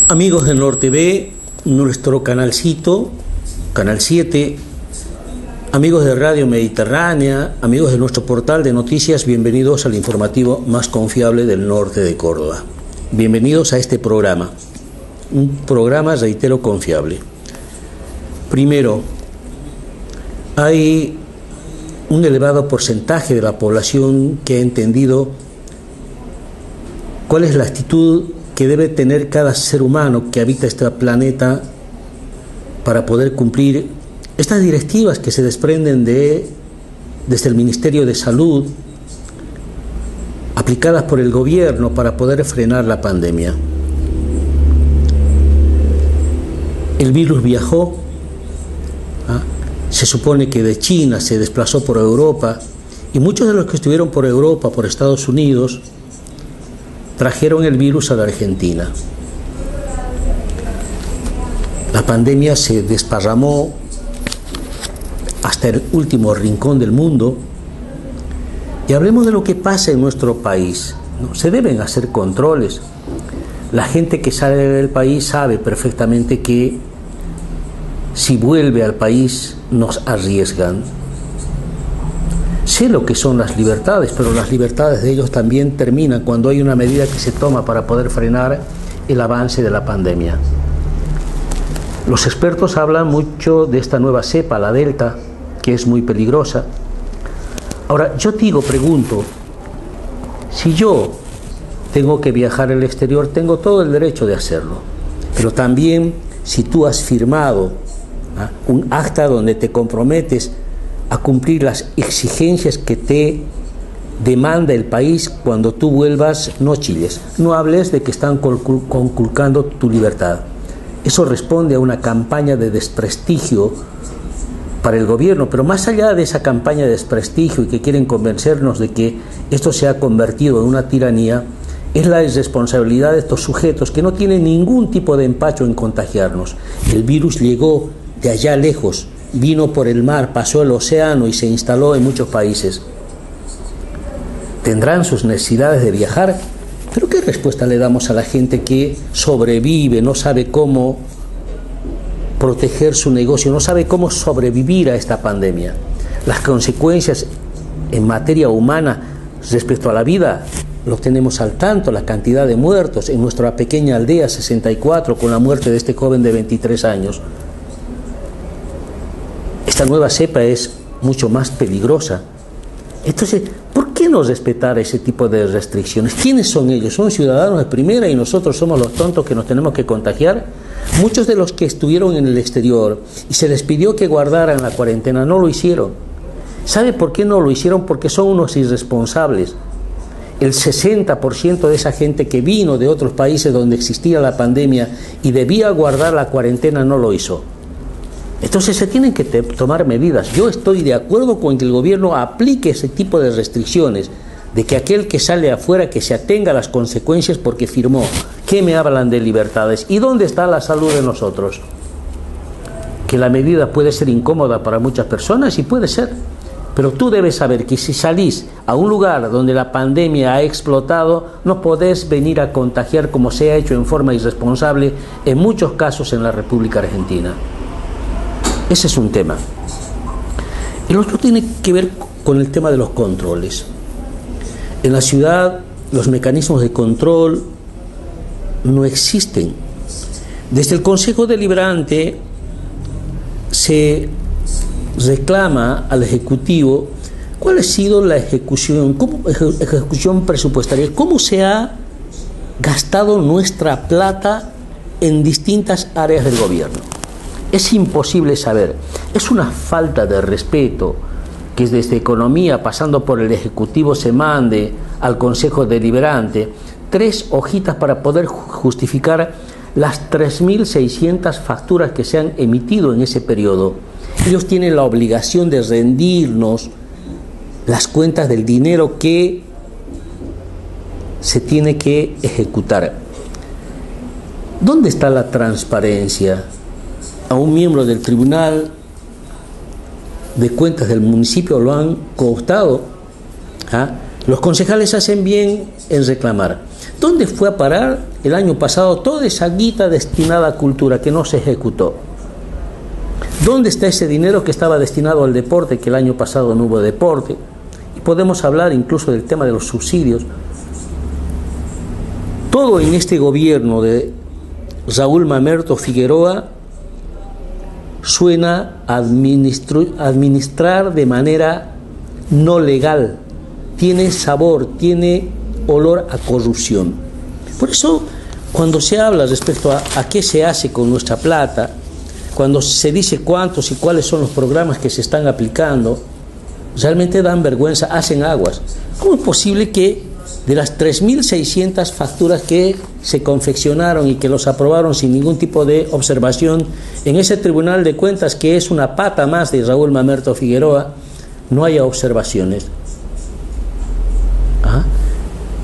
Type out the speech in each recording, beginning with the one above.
Amigos de NorTV, nuestro canalcito, Canal 7, amigos de Radio Mediterránea, amigos de nuestro portal de noticias, bienvenidos al informativo más confiable del norte de Córdoba. Bienvenidos a este programa, un programa, reitero, confiable. Primero, hay un elevado porcentaje de la población que ha entendido cuál es la actitud que debe tener cada ser humano que habita este planeta para poder cumplir estas directivas que se desprenden desde el Ministerio de Salud, aplicadas por el gobierno para poder frenar la pandemia. El virus viajó, se supone que de China se desplazó por Europa, y muchos de los que estuvieron por Europa, por Estados Unidos, trajeron el virus a la Argentina. La pandemia se desparramó hasta el último rincón del mundo. Y hablemos de lo que pasa en nuestro país. Se deben hacer controles. La gente que sale del país sabe perfectamente que si vuelve al país nos arriesgan. Sé lo que son las libertades, pero las libertades de ellos también terminan cuando hay una medida que se toma para poder frenar el avance de la pandemia. Los expertos hablan mucho de esta nueva cepa, la Delta, que es muy peligrosa. Ahora, yo pregunto, si yo tengo que viajar al exterior, tengo todo el derecho de hacerlo, pero también si tú has firmado un acta donde te comprometes a cumplir las exigencias que te demanda el país cuando tú vuelvas, no chilles, no hables de que están conculcando tu libertad. Eso responde a una campaña de desprestigio para el gobierno, pero más allá de esa campaña de desprestigio y que quieren convencernos de que esto se ha convertido en una tiranía, es la irresponsabilidad de estos sujetos que no tienen ningún tipo de empacho en contagiarnos. El virus llegó de allá lejos, vino por el mar, pasó el océano y se instaló en muchos países. ¿Tendrán sus necesidades de viajar? ¿Pero qué respuesta le damos a la gente que sobrevive, no sabe cómo proteger su negocio, no sabe cómo sobrevivir a esta pandemia? Las consecuencias en materia humana respecto a la vida los tenemos al tanto, la cantidad de muertos en nuestra pequeña aldea 64 con la muerte de este joven de 23 años. Esta nueva cepa es mucho más peligrosa. Entonces, ¿por qué no respetar ese tipo de restricciones? ¿Quiénes son ellos? ¿Son ciudadanos de primera y nosotros somos los tontos que nos tenemos que contagiar? Muchos de los que estuvieron en el exterior y se les pidió que guardaran la cuarentena no lo hicieron. ¿Sabe por qué no lo hicieron? Porque son unos irresponsables. El 60% de esa gente que vino de otros países donde existía la pandemia y debía guardar la cuarentena no lo hizo. Entonces se tienen que tomar medidas. Yo estoy de acuerdo con que el gobierno aplique ese tipo de restricciones, de que aquel que sale afuera que se atenga a las consecuencias porque firmó. ¿Qué me hablan de libertades? ¿Y dónde está la salud de nosotros? Que la medida puede ser incómoda para muchas personas y puede ser, pero tú debes saber que si salís a un lugar donde la pandemia ha explotado, no podés venir a contagiar como se ha hecho en forma irresponsable en muchos casos en la República Argentina. Ese es un tema. El otro tiene que ver con el tema de los controles. En la ciudad los mecanismos de control no existen. Desde el Consejo Deliberante se reclama al Ejecutivo cuál ha sido la ejecución presupuestaria, cómo se ha gastado nuestra plata en distintas áreas del gobierno. Es imposible saber. Es una falta de respeto que desde Economía, pasando por el Ejecutivo, se mande al Consejo Deliberante 3 hojitas para poder justificar las 3.600 facturas que se han emitido en ese periodo. Ellos tienen la obligación de rendirnos las cuentas del dinero que se tiene que ejecutar. ¿Dónde está la transparencia? A un miembro del Tribunal de Cuentas del municipio lo han cooptado. Los concejales hacen bien en reclamar. ¿Dónde fue a parar el año pasado toda esa guita destinada a cultura que no se ejecutó? ¿Dónde está ese dinero que estaba destinado al deporte, que el año pasado no hubo deporte? Y podemos hablar incluso del tema de los subsidios. Todo en este gobierno de Raúl Mamerto Figueroa suena a administrar de manera no legal, tiene sabor, tiene olor a corrupción. Por eso, cuando se habla respecto a qué se hace con nuestra plata, cuando se dice cuántos y cuáles son los programas que se están aplicando, realmente dan vergüenza, hacen aguas. ¿Cómo es posible que de las 3.600 facturas que se confeccionaron y que los aprobaron sin ningún tipo de observación en ese Tribunal de Cuentas, que es una pata más de Raúl Mamerto Figueroa, no haya observaciones? ¿Ah?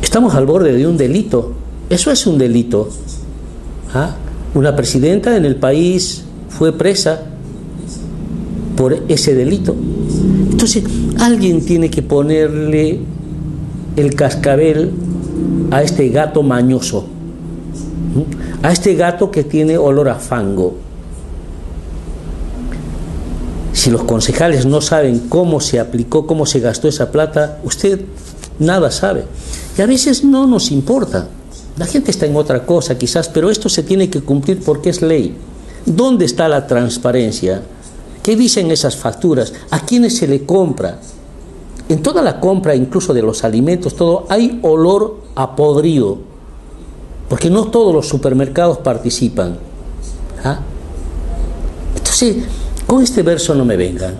Estamos al borde de un delito. Eso es un delito. ¿Ah? Una presidenta en el país fue presa por ese delito. Entonces, alguien tiene que ponerle el cascabel a este gato mañoso, a este gato que tiene olor a fango. Si los concejales no saben cómo se aplicó, cómo se gastó esa plata, usted nada sabe. Y a veces no nos importa. La gente está en otra cosa quizás, pero esto se tiene que cumplir porque es ley. ¿Dónde está la transparencia? ¿Qué dicen esas facturas? ¿A quiénes se le compra? En toda la compra, incluso de los alimentos, todo, hay olor a podrido, porque no todos los supermercados participan. ¿Ah? Entonces, con este verso no me vengan.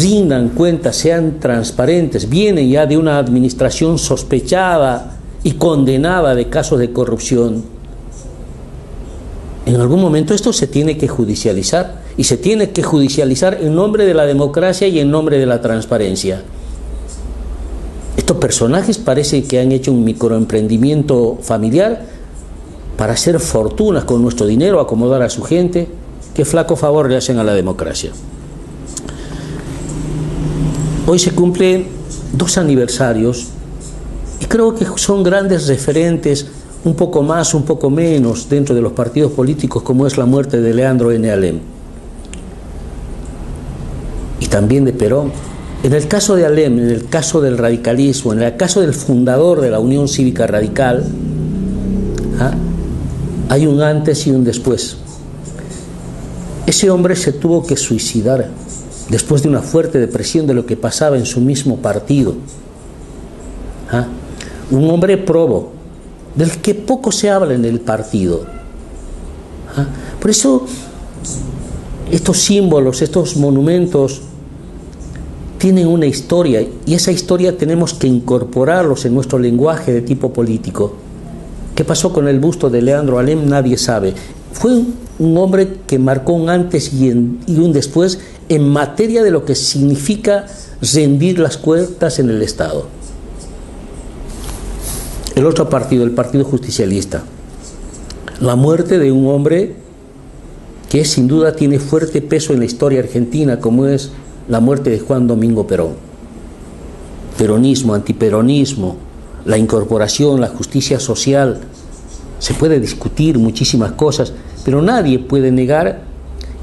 Rindan cuentas, sean transparentes. Vienen ya de una administración sospechada y condenada de casos de corrupción. En algún momento esto se tiene que judicializar, y se tiene que judicializar en nombre de la democracia y en nombre de la transparencia. Estos personajes parece que han hecho un microemprendimiento familiar para hacer fortunas con nuestro dinero, acomodar a su gente. Qué flaco favor le hacen a la democracia. Hoy se cumplen 2 aniversarios y creo que son grandes referentes, un poco más, un poco menos, dentro de los partidos políticos, como es la muerte de Leandro N. Alem y también de Perón. En el caso de Alem, en el caso del radicalismo, en el caso del fundador de la Unión Cívica Radical, hay un antes y un después. Ese hombre se tuvo que suicidar después de una fuerte depresión de lo que pasaba en su mismo partido. Un hombre probo, del que poco se habla en el partido. Por eso, estos símbolos, estos monumentos, tienen una historia, y esa historia tenemos que incorporarlos en nuestro lenguaje de tipo político. ¿Qué pasó con el busto de Leandro Alem? Nadie sabe. Fue un hombre que marcó un antes y un después en materia de lo que significa rendir las cuentas en el Estado. El otro partido, el Partido Justicialista. La muerte de un hombre que sin duda tiene fuerte peso en la historia argentina, como es la muerte de Juan Domingo Perón. Peronismo, antiperonismo, la incorporación, la justicia social. Se puede discutir muchísimas cosas, pero nadie puede negar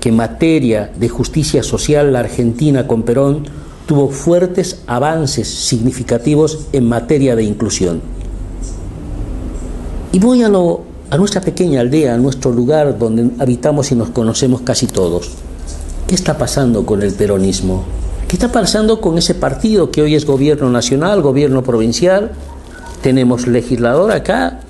que en materia de justicia social la Argentina con Perón tuvo fuertes avances significativos en materia de inclusión. Y voy a nuestra pequeña aldea, a nuestro lugar donde habitamos y nos conocemos casi todos. ¿Qué está pasando con el peronismo? ¿Qué está pasando con ese partido que hoy es gobierno nacional, gobierno provincial? Tenemos legislador acá.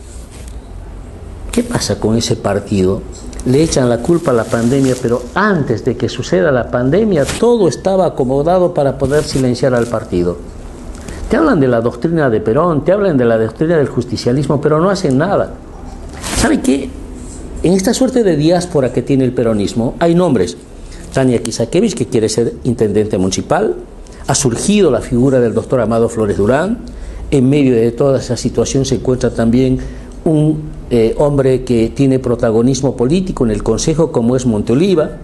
¿Qué pasa con ese partido? Le echan la culpa a la pandemia, pero antes de que suceda la pandemia todo estaba acomodado para poder silenciar al partido. Te hablan de la doctrina de Perón, te hablan de la doctrina del justicialismo, pero no hacen nada. ¿Sabe qué? En esta suerte de diáspora que tiene el peronismo hay nombres. Tania Kisakevich, que quiere ser intendente municipal. Ha surgido la figura del doctor Amado Flores Durán. En medio de toda esa situación se encuentra también un hombre que tiene protagonismo político en el Consejo, como es Monteoliva.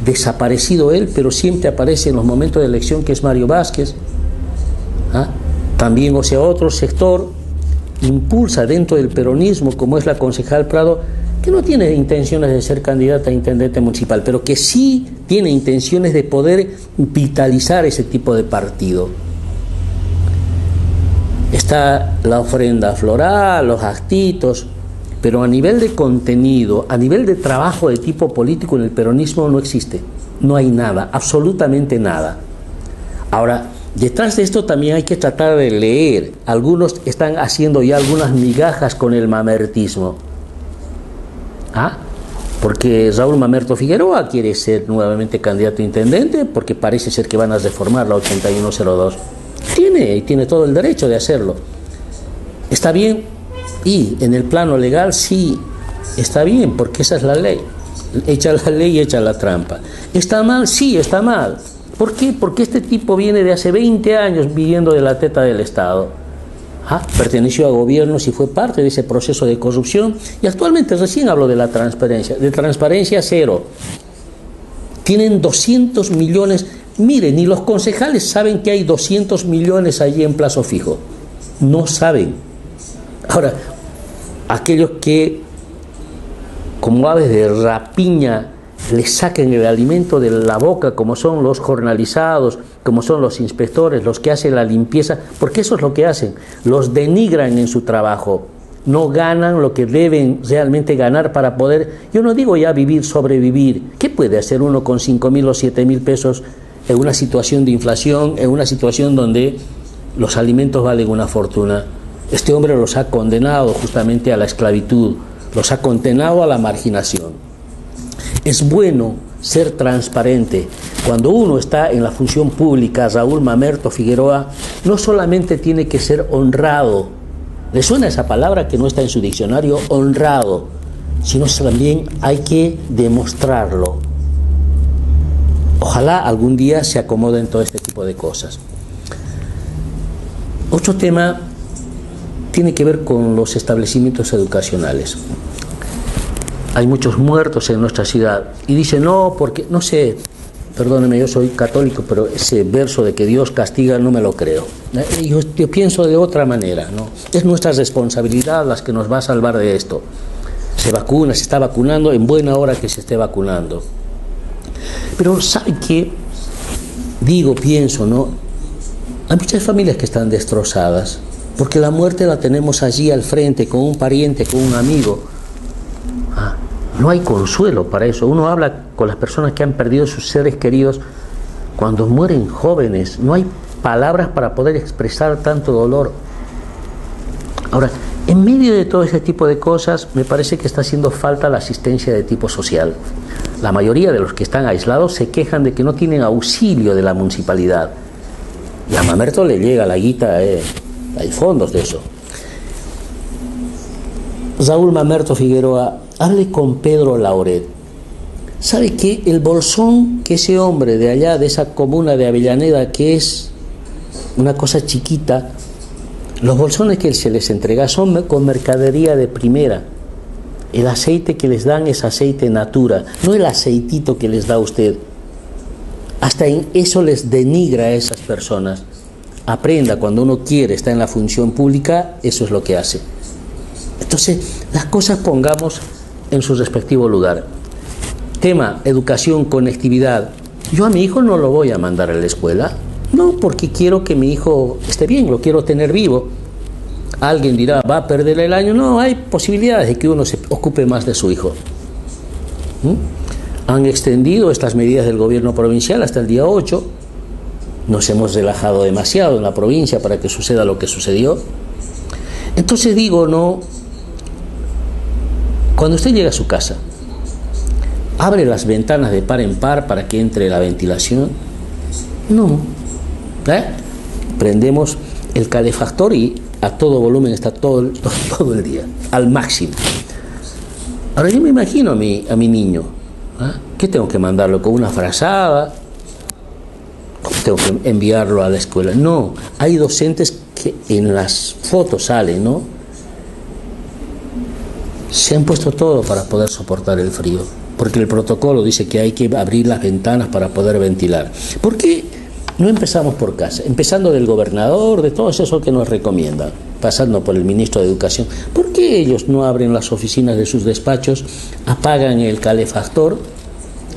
Desaparecido él, pero siempre aparece en los momentos de elección, que es Mario Vázquez. También, o sea, otro sector impulsa dentro del peronismo, como es la concejal Prado, que no tiene intenciones de ser candidata a intendente municipal, pero que sí tiene intenciones de poder vitalizar ese tipo de partido. Está la ofrenda floral, los actitos, pero a nivel de contenido, a nivel de trabajo de tipo político en el peronismo no existe, no hay nada, absolutamente nada. Ahora, detrás de esto también hay que tratar de leer. Algunos están haciendo ya algunas migajas con el mamertismo. Porque Raúl Mamerto Figueroa quiere ser nuevamente candidato a intendente, porque parece ser que van a reformar la 8102. Tiene todo el derecho de hacerlo. Está bien, y en el plano legal sí, está bien, porque esa es la ley. Echa la ley y echa la trampa. ¿Está mal? Sí, está mal. ¿Por qué? Porque este tipo viene de hace 20 años viviendo de la teta del Estado. Perteneció a gobiernos y fue parte de ese proceso de corrupción, y actualmente recién hablo de la transparencia. De transparencia cero. Tienen 200 millones. Miren, ni los concejales saben que hay 200 millones allí en plazo fijo. No saben. Ahora, aquellos que, como aves de rapiña, le saquen el alimento de la boca, como son los jornalizados, como son los inspectores, los que hacen la limpieza, porque eso es lo que hacen, los denigran en su trabajo, no ganan lo que deben realmente ganar para poder, yo no digo ya vivir, sobrevivir. ¿Qué puede hacer uno con 5.000 o 7.000 pesos en una situación de inflación, en una situación donde los alimentos valen una fortuna? Este hombre los ha condenado justamente a la esclavitud, los ha condenado a la marginación. Es bueno ser transparente. Cuando uno está en la función pública, Raúl Mamerto Figueroa no solamente tiene que ser honrado, ¿le suena esa palabra que no está en su diccionario? Honrado, sino también hay que demostrarlo. Ojalá algún día se acomoden todo este tipo de cosas. Otro tema tiene que ver con los establecimientos educacionales. Hay muchos muertos en nuestra ciudad y dicen, no, porque, no sé, perdóneme, yo soy católico, pero ese verso de que Dios castiga no me lo creo. Yo pienso de otra manera, ¿no? Es nuestra responsabilidad las que nos va a salvar de esto. Se vacuna, se está vacunando, en buena hora que se esté vacunando. Pero ¿sabe qué? Digo, pienso, ¿no? Hay muchas familias que están destrozadas, porque la muerte la tenemos allí al frente, con un pariente, con un amigo. No hay consuelo para eso. Uno habla con las personas que han perdido sus seres queridos cuando mueren jóvenes. No hay palabras para poder expresar tanto dolor. Ahora, en medio de todo ese tipo de cosas, me parece que está haciendo falta la asistencia de tipo social. La mayoría de los que están aislados se quejan de que no tienen auxilio de la municipalidad. Y a Mamerto le llega la guita, hay fondos de eso. Raúl Mamerto Figueroa, hable con Pedro Lauret. ¿Sabe qué? El bolsón que ese hombre de allá, de esa comuna de Avellaneda, que es una cosa chiquita, los bolsones que se les entrega son con mercadería de primera. El aceite que les dan es aceite natura, no el aceitito que les da usted. Hasta en eso les denigra a esas personas. Aprenda, cuando uno quiere, está en la función pública, eso es lo que hace. Entonces, las cosas pongamos en su respectivo lugar. Tema, educación, conectividad. Yo a mi hijo no lo voy a mandar a la escuela, no porque quiero que mi hijo esté bien, lo quiero tener vivo. Alguien dirá, va a perder el año. No, hay posibilidades de que uno se ocupe más de su hijo. Han extendido estas medidas del gobierno provincial hasta el día 8. Nos hemos relajado demasiado en la provincia para que suceda lo que sucedió. Entonces digo, no, cuando usted llega a su casa, abre las ventanas de par en par para que entre la ventilación. No. Prendemos el calefactor y a todo volumen está todo el día, al máximo. Ahora yo me imagino a mi niño, ¿qué tengo que mandarlo? ¿Con una frazada? ¿Cómo tengo que enviarlo a la escuela? No, hay docentes que en las fotos salen, ¿no? Se han puesto todo para poder soportar el frío, porque el protocolo dice que hay que abrir las ventanas para poder ventilar. ¿Por qué no empezamos por casa? Empezando del gobernador, de todos esos que nos recomiendan. pasando por el ministro de Educación, ¿por qué ellos no abren las oficinas de sus despachos, apagan el calefactor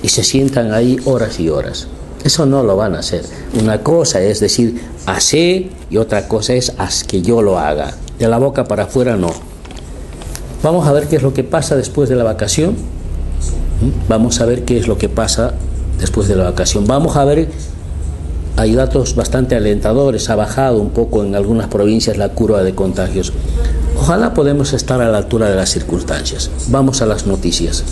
y se sientan ahí horas y horas? Eso no lo van a hacer. Una cosa es decir, hacé, y otra cosa es haz que yo lo haga. De la boca para afuera no. Vamos a ver qué es lo que pasa después de la vacación. Vamos a ver qué es lo que pasa después de la vacación. Vamos a ver, hay datos bastante alentadores. Ha bajado un poco en algunas provincias la curva de contagios. Ojalá podamos estar a la altura de las circunstancias. Vamos a las noticias.